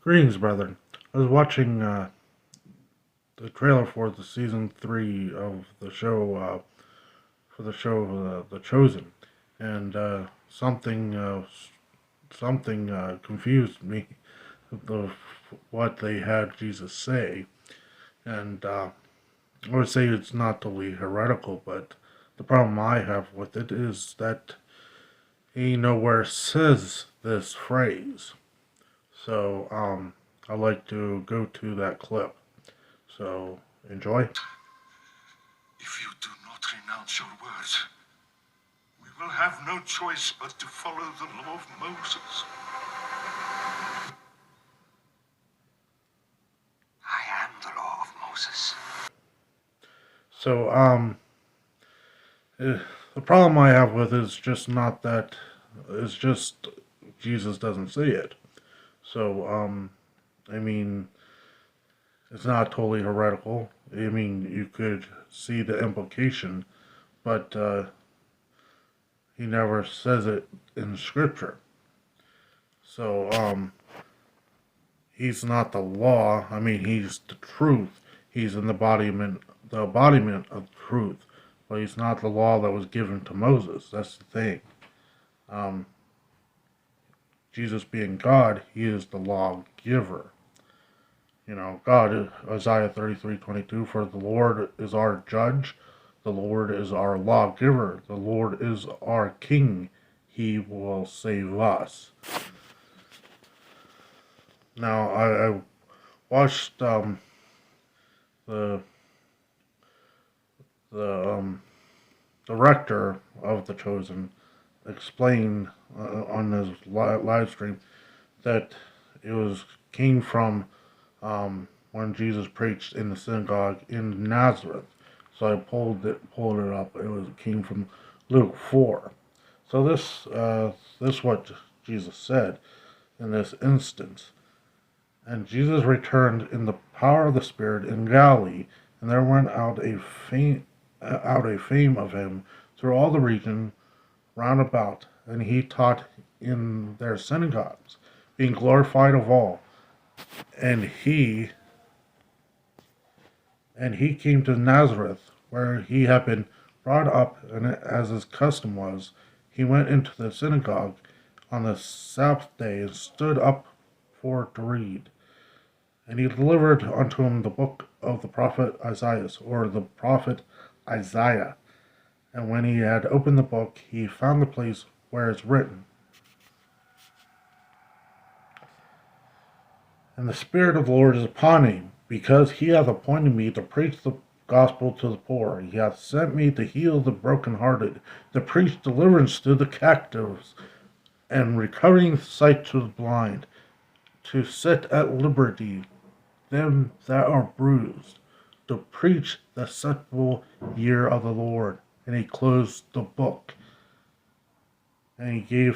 Greetings, brethren. I was watching the trailer for the season 3 of the show, The Chosen, and something confused me of what they had Jesus say, and I would say it's not totally heretical, but the problem I have with it is that he nowhere says this phrase. So I'd like to go to that clip. So enjoy. If you do not renounce your words, we will have no choice but to follow the law of Moses. I am the law of Moses. So the problem I have with it is just not that. It's just Jesus doesn't say it. So I mean, it's not totally heretical. I mean, you could see the implication, but he never says it in Scripture. So he's not the law. I mean, he's the truth. He's an embodiment, the embodiment of truth. But he's not the law that was given to Moses. That's the thing. Um, Jesus being God, he is the lawgiver. You know, God, Isaiah 33:22, for the Lord is our judge, the Lord is our lawgiver, the Lord is our king, he will save us. Now, I watched the the director of The Chosen explain on his live stream that it was came from when Jesus preached in the synagogue in Nazareth. So I pulled it up. It came from Luke 4. So this what Jesus said in this instance. And Jesus returned in the power of the Spirit in Galilee, and there went out a fame of him through all the region round about, and he taught in their synagogues, being glorified of all. And he came to Nazareth, where he had been brought up, and as his custom was, he went into the synagogue on the Sabbath day and stood up for to read. And he delivered unto him the book of the prophet Isaiah, or the prophet Isaiah. And when he had opened the book, he found the place where it's written, and the Spirit of the Lord is upon me, because he hath appointed me to preach the gospel to the poor. He hath sent me to heal the brokenhearted, to preach deliverance to the captives, and recovering sight to the blind, to set at liberty them that are bruised, to preach the acceptable year of the Lord. And he closed the book. And he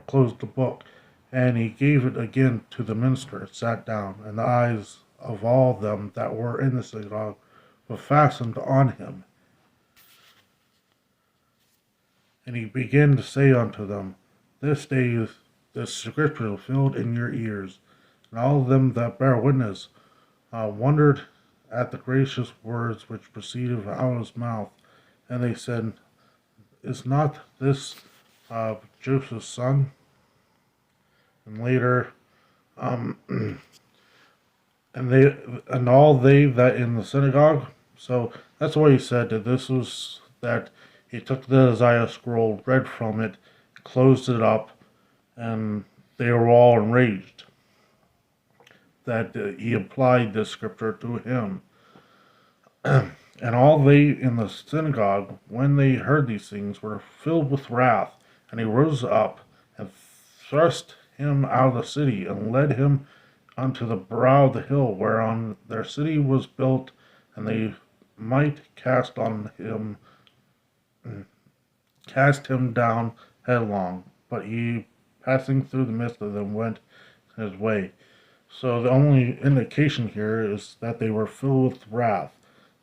closed the book. And he gave it again to the minister, sat down, and the eyes of all them that were in the synagogue were fastened on him. And he began to say unto them, this day is this scripture fulfilled in your ears. And all of them that bear witness wondered at the gracious words which proceeded out of his mouth. And they said, is not this Joseph's son? And later, and all they that in the synagogue. So that's why he said that this was that he took the Isaiah scroll, read from it, closed it up, and they were all enraged that he applied this scripture to him. And all they in the synagogue, when they heard these things, were filled with wrath. And he rose up and thrust him out of the city, and led him unto the brow of the hill whereon their city was built, and they might cast him down headlong. But he, passing through the midst of them, went his way. So the only indication here is that they were filled with wrath.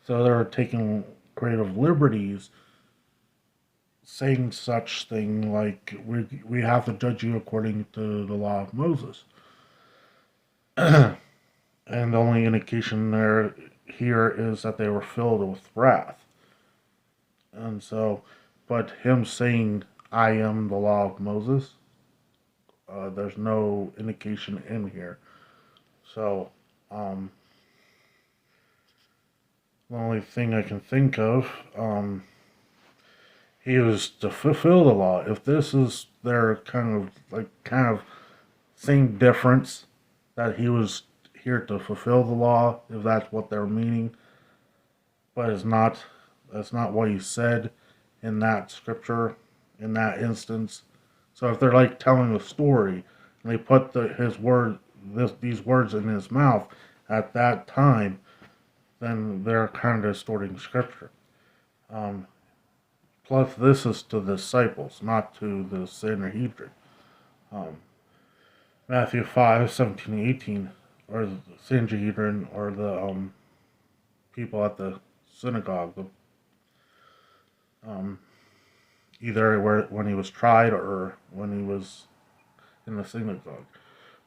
So they were taking creative liberties, saying such thing like, we have to judge you according to the law of Moses. And the only indication there here is that they were filled with wrath. And so, but him saying, I am the law of Moses, there's no indication in here. So, um, the only thing I can think of, he was to fulfill the law. If this is their kind of same difference that he was here to fulfill the law, if that's what they're meaning, but it's not. That's not what he said in that scripture, in that instance. So if they're like telling a story, and they put these words in his mouth at that time, then they're kind of distorting scripture. Um, Plus, this is to the disciples, not to the Sanhedrin. Um, Matthew 5:17-18, or the Sanhedrin, or the people at the synagogue, um, either when he was tried or when he was in the synagogue.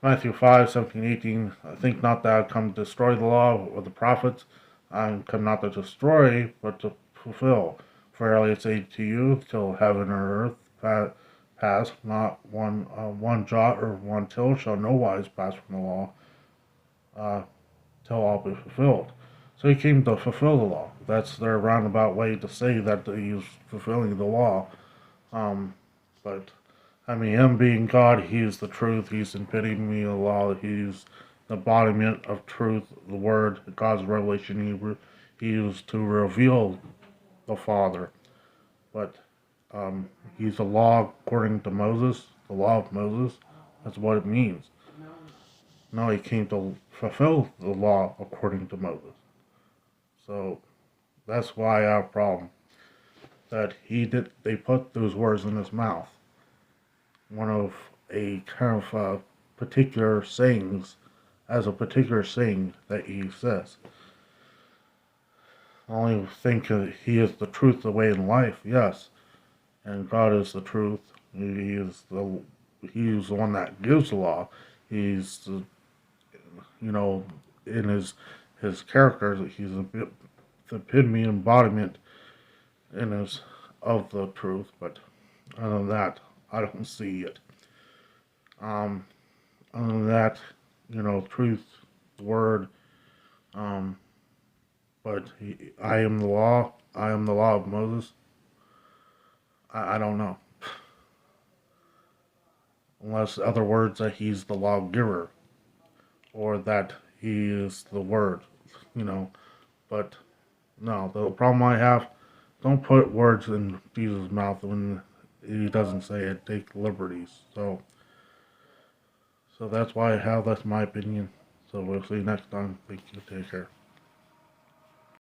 Matthew 5:17-18, I think not that I come to destroy the law or the prophets. I come not to destroy, but to fulfill. Verily I say to you, till heaven or earth pass, not one jot or one tittle shall no wise pass from the law, uh, till all be fulfilled. So he came to fulfill the law. That's their roundabout way to say that he's fulfilling the law. But I mean, him being God, he's the truth. He's epitome of the law. He's the embodiment of truth, the Word, God's revelation. He used to reveal the Father. But he's the law according to Moses, the law of Moses. That's what it means. No, he came to fulfill the law according to Moses. So that's why I have a problem. That they put those words in his mouth. One of a kind of particular sayings, as a particular saying that he says. I only think that he is the truth, the way, and life, yes. And God is the truth. He is the one that gives the law. He's the, in his character, he's the epitome embodiment in his of the truth. But other than that, I don't see it. Um, Other than that, truth, word. Um, but I am the law. I am the law of Moses. I don't know. Unless other words that he's the lawgiver or that he is the word, you know. But no, the problem I have, don't put words in Jesus' mouth when he doesn't say it. Take liberties. So that's why I have. That's my opinion. So we'll see you next time. Thank you. Take care.